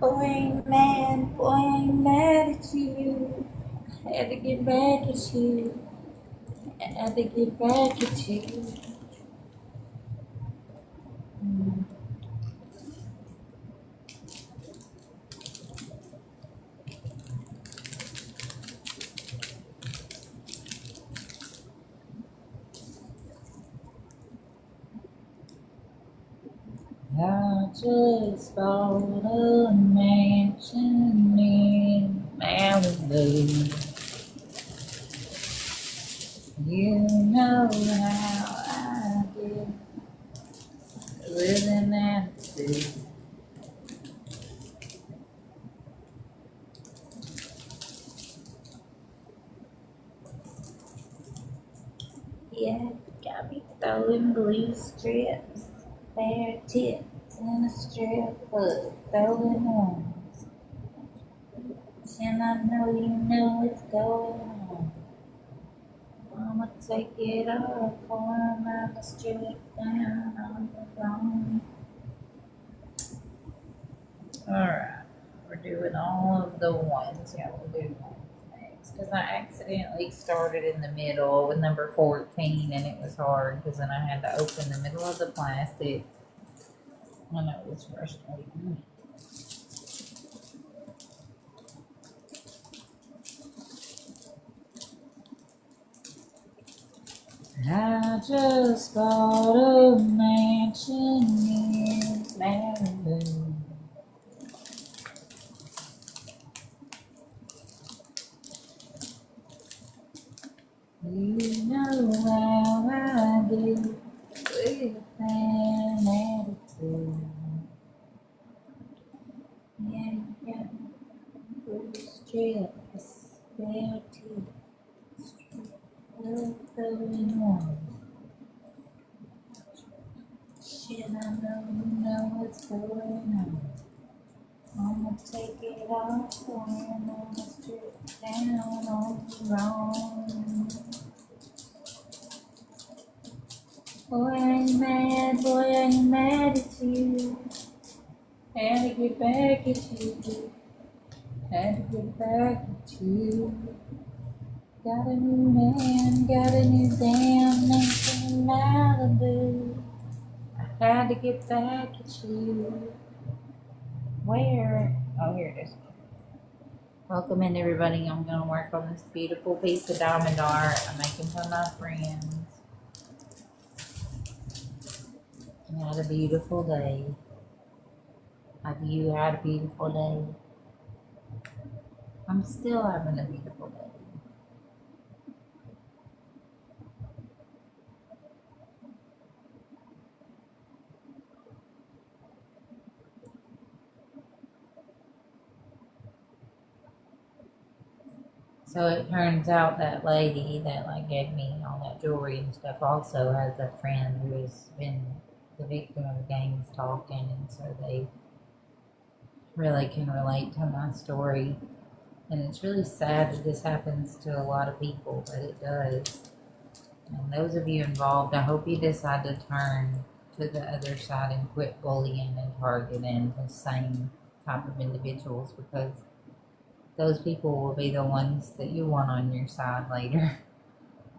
Boy, I ain't mad at you. Had to get back at you. Had to get back at you. I just bought a mansion in Malibu. You know how I get living at the sea. Yeah, got me throwing blue strips, bare tits in a strip club, throwing ones. And I know you know what's going on. I'ma take it off for I'ma strip down on the ground. Alright, we're doing all of the ones. Yeah, we'll do ones next. Because I accidentally started in the middle with number 14 and it was hard because then I had to open the middle of the plastic when it was frustrating. I just bought a mansion in Malibu. You know how I do with an attitude. Yeah, yeah, blue strips, bare teeth, throwing one. Shit, I know you know what's going on. I'ma take it off and I'ma strip down on the wrong. Boy, I ain't mad at you. Had to get back at you. Had to get back at you. Got a new man, got a new damn mansion in Malibu. I had to get back at you. Where? Oh, here it is. Welcome in, everybody. I'm going to work on this beautiful piece of diamond art. I'm making for my friends. I had a beautiful day. Have you had a beautiful day? I'm still having a beautiful day. So it turns out that lady that like gave me all that jewelry and stuff also has a friend who has been the victim of gangs talking, and so they really can relate to my story. And it's really sad that this happens to a lot of people, but it does. And those of you involved, I hope you decide to turn to the other side and quit bullying and targeting the same type of individuals, because those people will be the ones that you want on your side later.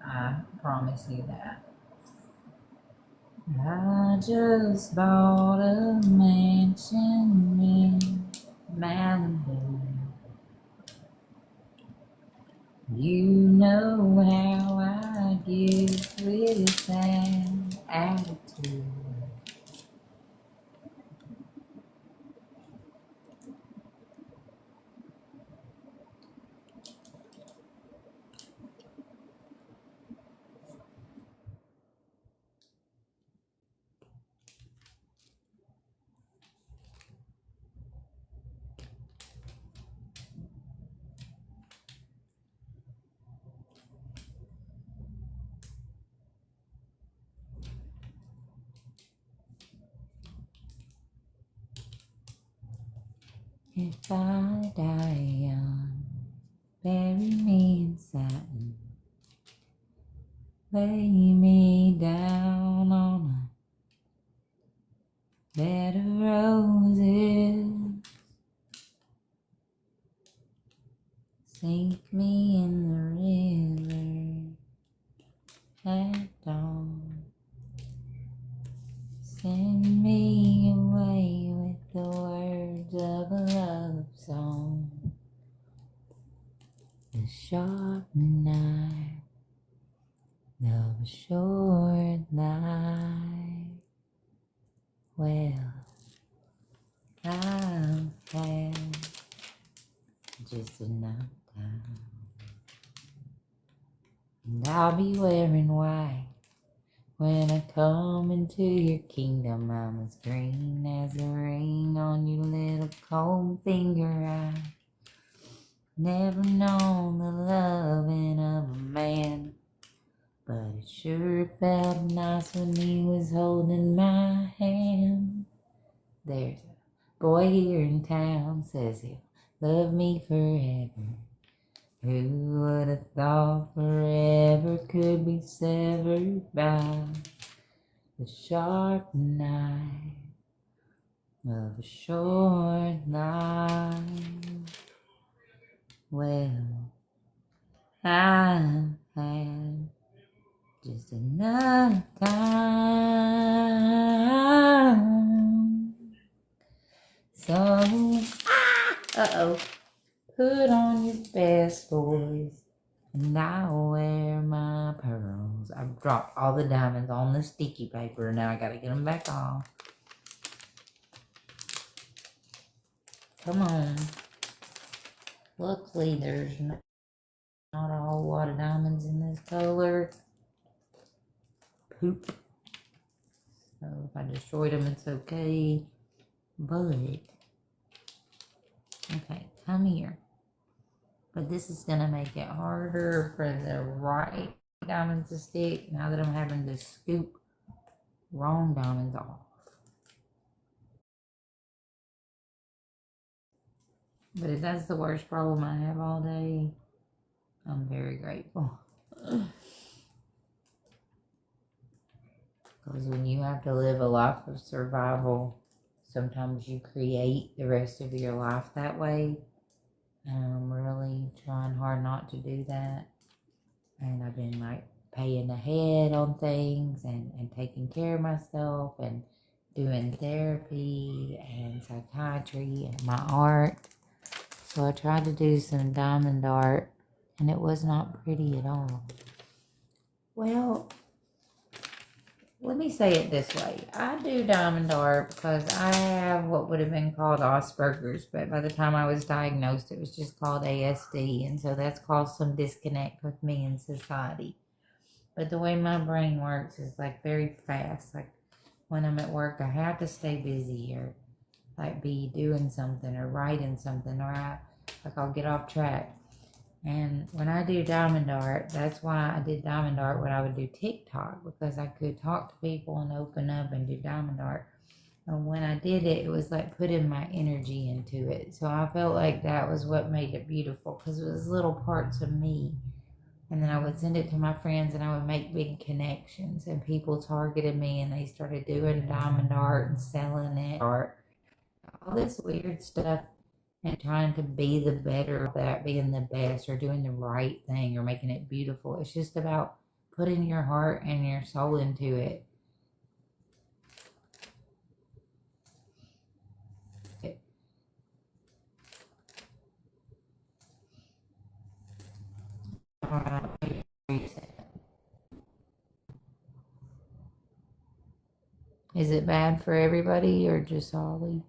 I promise you that. I just bought a mansion in Malibu. You know how I get with an attitude. If I die young, bury me in satin, lay me down on a bed of roses. Sink me in the river at dawn. Send me away with the words of a love song. The sharp knife of a short life. Well, I've had just enough time, and I'll be wearing white when I come into your kingdom. I'm as green as the rain on your little cold finger. I've never known the loving of a man, but it sure felt nice when he was holding my hand. There's a boy here in town says he'll love me forever. Who would have thought forever could be severed by the sharp knife of a short life? Well, I've had just enough time. So, uh-oh, put on your best voice, and I'll wear my pearls. I've dropped all the diamonds on the sticky paper. Now I gotta get them back off. Come on. Luckily, there's not a whole lot of diamonds in this color. Poop. So if I destroyed them, it's okay. But, okay, come here. But this is gonna make it harder for the right diamonds to stick now that I'm having to scoop wrong diamonds off. But if that's the worst problem I have all day, I'm very grateful. Because when you have to live a life of survival, sometimes you create the rest of your life that way. And I'm really trying hard not to do that. And I've been like paying ahead on things and taking care of myself and doing therapy and psychiatry and my art. So I tried to do some diamond art and it was not pretty at all. Well, let me say it this way. I do diamond art because I have what would have been called Asperger's, but by the time I was diagnosed, it was just called ASD, and so that's caused some disconnect with me in society. But the way my brain works is like very fast. Like when I'm at work, I have to stay busy or like be doing something or writing something, or I'll get off track. And when I do diamond art, that's why I did diamond art when I would do TikTok, because I could talk to people and open up and do diamond art. And when I did it, it was like putting my energy into it. So I felt like that was what made it beautiful, because it was little parts of me. And then I would send it to my friends and I would make big connections, and people targeted me and they started doing diamond art and selling it, art, all this weird stuff, and trying to be the better of that, being the best or doing the right thing or making it beautiful. It's just about putting your heart and your soul into it. Is it bad for everybody or just Ollie?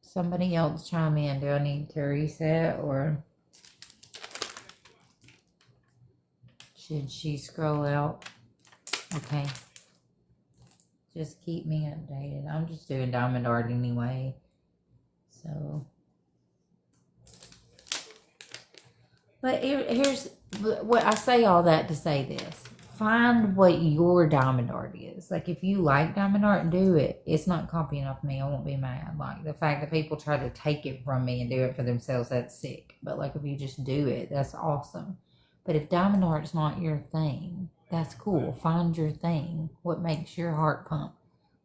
Somebody else chime in. Do I need to reset or should she scroll out? Okay. Just keep me updated. I'm just doing diamond art anyway. So. But here's what I say all that to say this. Find what your diamond art is. Like if you like diamond art, do it. It's not copying off me. I won't be mad. Like the fact that people try to take it from me and do it for themselves, that's sick. But like if you just do it, that's awesome. But if diamond art's not your thing, that's cool. Find your thing. What makes your heart pump?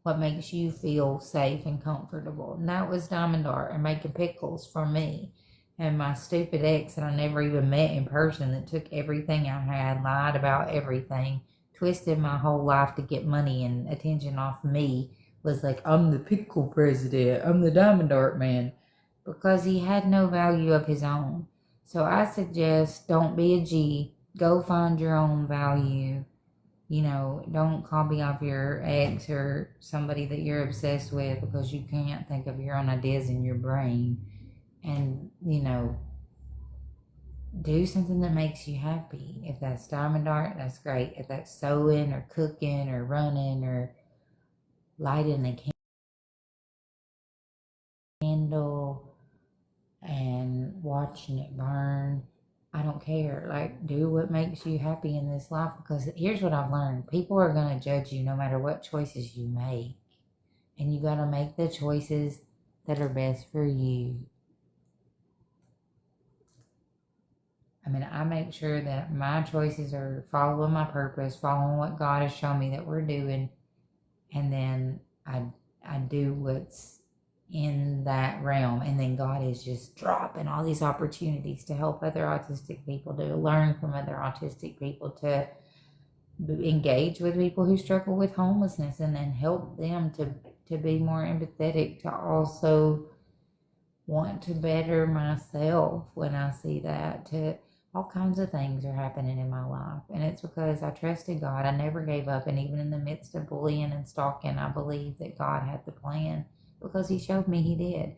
what makes you feel safe and comfortable. And that was Diamond Art and making pickles for me. And my stupid ex that I never even met in person that took everything I had, lied about everything, twisted my whole life to get money and attention off me, was like, I'm the pickle president, I'm the Diamond Art man, because he had no value of his own. So I suggest don't be a G, go find your own value. You know, don't copy off your ex or somebody that you're obsessed with because you can't think of your own ideas in your brain. And, you know, do something that makes you happy. If that's Diamond Art, that's great. If that's sewing or cooking or running or lighting a candle and watching it burn, I don't care. Like, do what makes you happy in this life, because here's what I've learned. People are going to judge you no matter what choices you make. And you got to make the choices that are best for you. I mean, I make sure that my choices are following my purpose, following what God has shown me that we're doing, and then I do what's in that realm, and then God is just dropping all these opportunities to help other autistic people, to learn from other autistic people, to engage with people who struggle with homelessness, and then help them to be more empathetic, to also want to better myself when I see that, to all kinds of things are happening in my life. And it's because I trusted God. I never gave up. And even in the midst of bullying and stalking, I believed that God had the plan, because he showed me he did.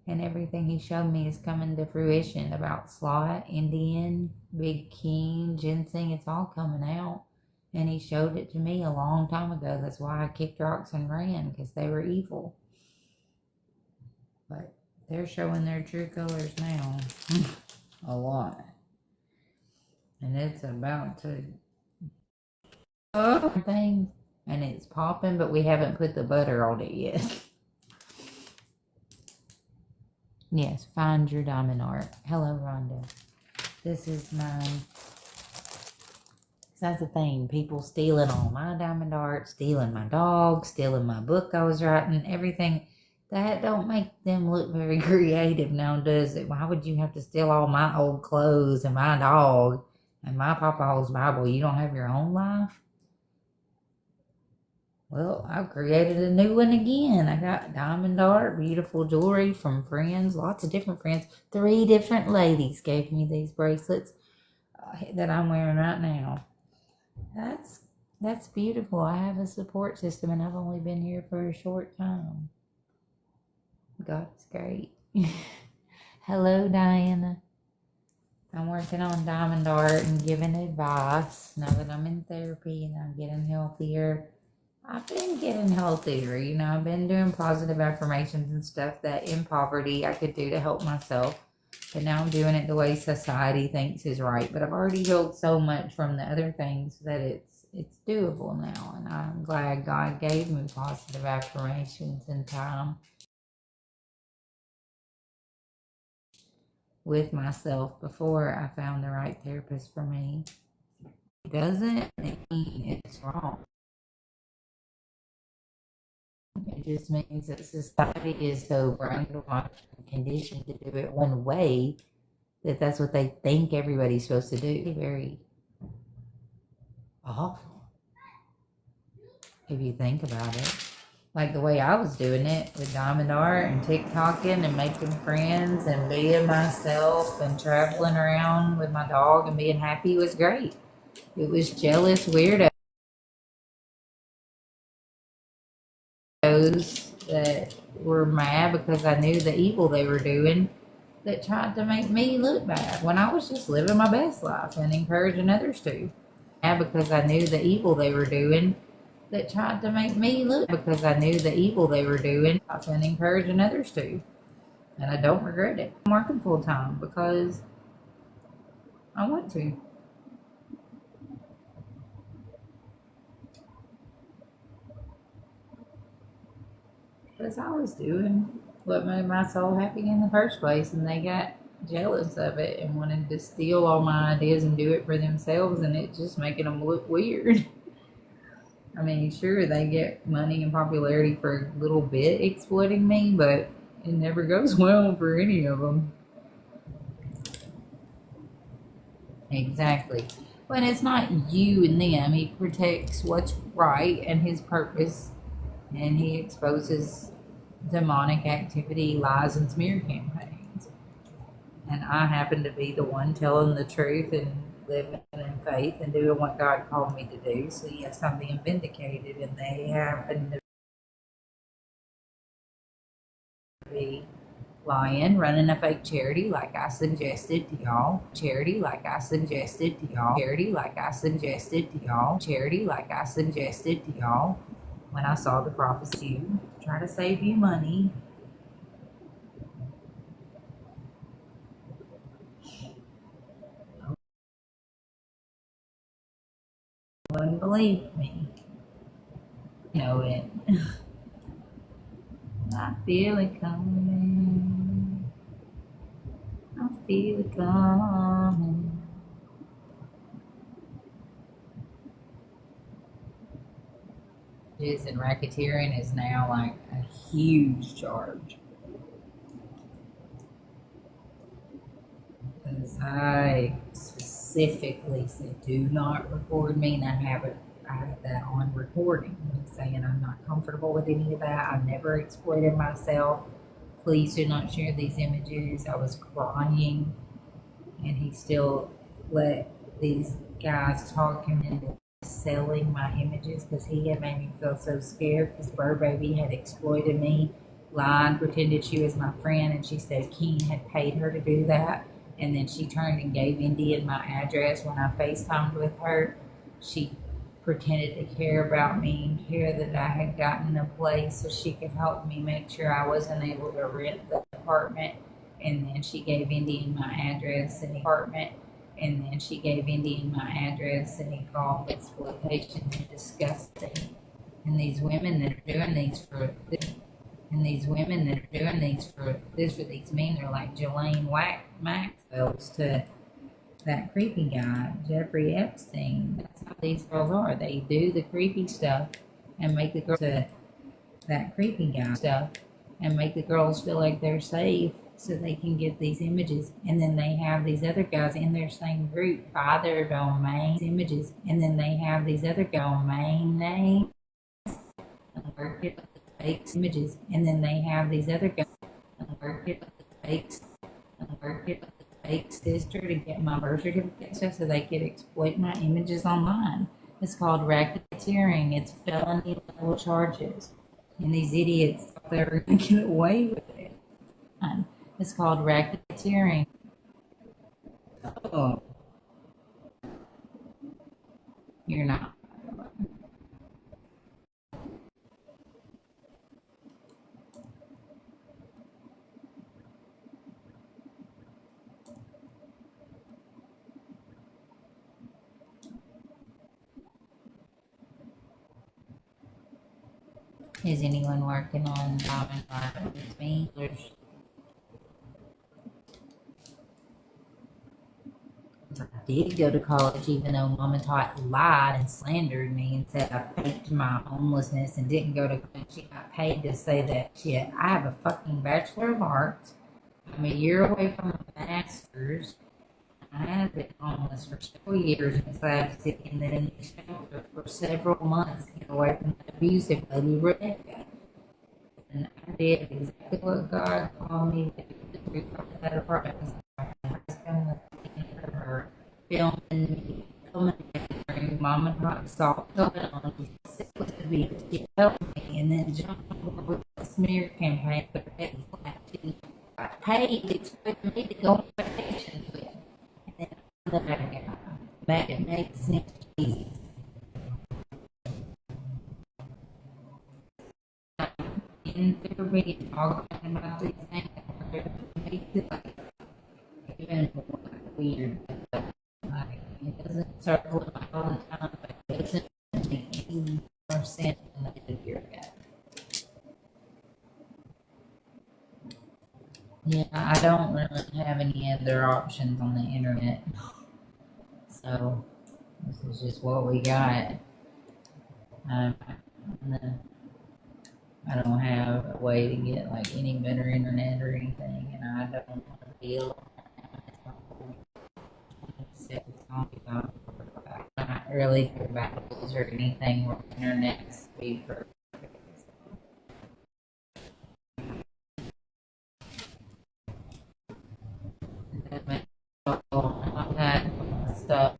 And everything he showed me is coming to fruition about Slot, Indian, Big King, Ginseng. It's all coming out. And he showed it to me a long time ago. That's why I kicked rocks and ran, because they were evil. But they're showing their true colors now. A lot. And it's about to thing, and it's popping, but we haven't put the butter on it yet. Yes, find your Diamond Art. Hello, Rhonda. This is mine. That's the thing. People stealing all my Diamond Art, stealing my dog, stealing my book I was writing, everything. That don't make them look very creative now, does it? Why would you have to steal all my old clothes and my dog and my Papa's Bible? You don't have your own life? Well, I've created a new one again. I got Diamond Art, beautiful jewelry from friends, lots of different friends. 3 different ladies gave me these bracelets that I'm wearing right now. That's beautiful. I have a support system, and I've only been here for a short time. God's great. Hello, Diana. I'm working on Diamond Art and giving advice now that I'm in therapy and I'm getting healthier. I've been getting healthier, you know. I've been doing positive affirmations and stuff that in poverty I could do to help myself. But now I'm doing it the way society thinks is right. But I've already healed so much from the other things that it's doable now. And I'm glad God gave me positive affirmations in time with myself before I found the right therapist for me. It doesn't mean it's wrong. It just means that society is so brainwashed and conditioned to do it one way that that's what they think everybody's supposed to do. Very awful if you think about it. Like the way I was doing it with Diamond Art and TikToking and making friends and being myself and traveling around with my dog and being happy was great. It was jealous weirdos that were mad because I knew the evil they were doing, that tried to make me look bad when I was just living my best life and encouraging others to. Because I knew the evil they were doing, that tried to make me look, because I knew the evil they were doing and encouraging others to. And I don't regret it. I'm working full time because I want to. Because I was doing what made my soul happy in the first place, and they got jealous of it and wanted to steal all my ideas and do it for themselves, and it just making them look weird. I mean, sure, they get money and popularity for a little bit exploiting me, but it never goes well for any of them. Exactly. But it's not you and them. He protects what's right and his purpose, and he exposes demonic activity, lies, and smear campaigns. And I happen to be the one telling the truth and living in faith and doing what God called me to do. So, yes, I'm being vindicated, and they happen to be lying, running a fake charity like I suggested to y'all. Charity like I suggested to y'all. Charity like I suggested to y'all. Charity like I suggested to y'all. When I saw the prophecy, try to save you money. Wouldn't believe me. You know it. I feel it coming. I feel it coming. And racketeering is now like a huge charge. Because I specifically said, do not record me, and I have that on recording. I'm saying I'm not comfortable with any of that. I've never exploited myself. Please do not share these images. I was crying, and he still let these guys talk him into selling my images because he had made me feel so scared because Burr Baby had exploited me, lied, pretended she was my friend, and she said Keen had paid her to do that. And then she turned and gave Indian my address when I FaceTimed with her. She pretended to care about me and care that I had gotten a place so she could help me make sure I wasn't able to rent the apartment. And then she gave Indian my address and the apartment. And then she gave Indian my address, and he called exploitation and disgusting. And these women that are doing these for this, and these women that are doing these for these men are like Jelaine Maxwell's to that creepy guy, Jeffrey Epstein. That's how these girls are. They do the creepy stuff and make the girls to that creepy guy stuff and make the girls feel like they're safe so they can get these images. And then they have these other guys in their same group buy their domain images. And then they have these other domain names and work it with the fake images. And then they have these other guys and work it with the fakes and work it with the fake sister to get my birth certificate stuff so they could exploit my images online. It's called racketeering. It's felony level charges. And these idiots thought they were going to get away with it. It's called racketeering. Oh, you're not. Is anyone working on common art with me? I did go to college, even though Mom and Tot lied and slandered me and said I faked my homelessness and didn't go to college. She got paid to say that shit. I have a fucking Bachelor of Arts. I'm a year away from a master's. I have been homeless for several years inside the city and then in the shelter for several months to get away from the abusive lady Rebecca. And I did exactly what God called me to do. We come to that apartment and her filming me, filming Mom and Pop saw coming on. She was to be to help me and then jump on board with the smear campaign for Betty Flat. She got paid to expect me to go on vacation with. And then back it makes sense easy. In February, talking about these things, even weird. Like, it doesn't circle all the time, but it doesn't make any more sense than it did a year ago. Yeah, I don't really have any other options on the internet. So, this is just what we got. Um, and then I don't have a way to get like any better internet or anything, and I don't want to deal. I'm not really good about those or anything where internet speed for all that stuff.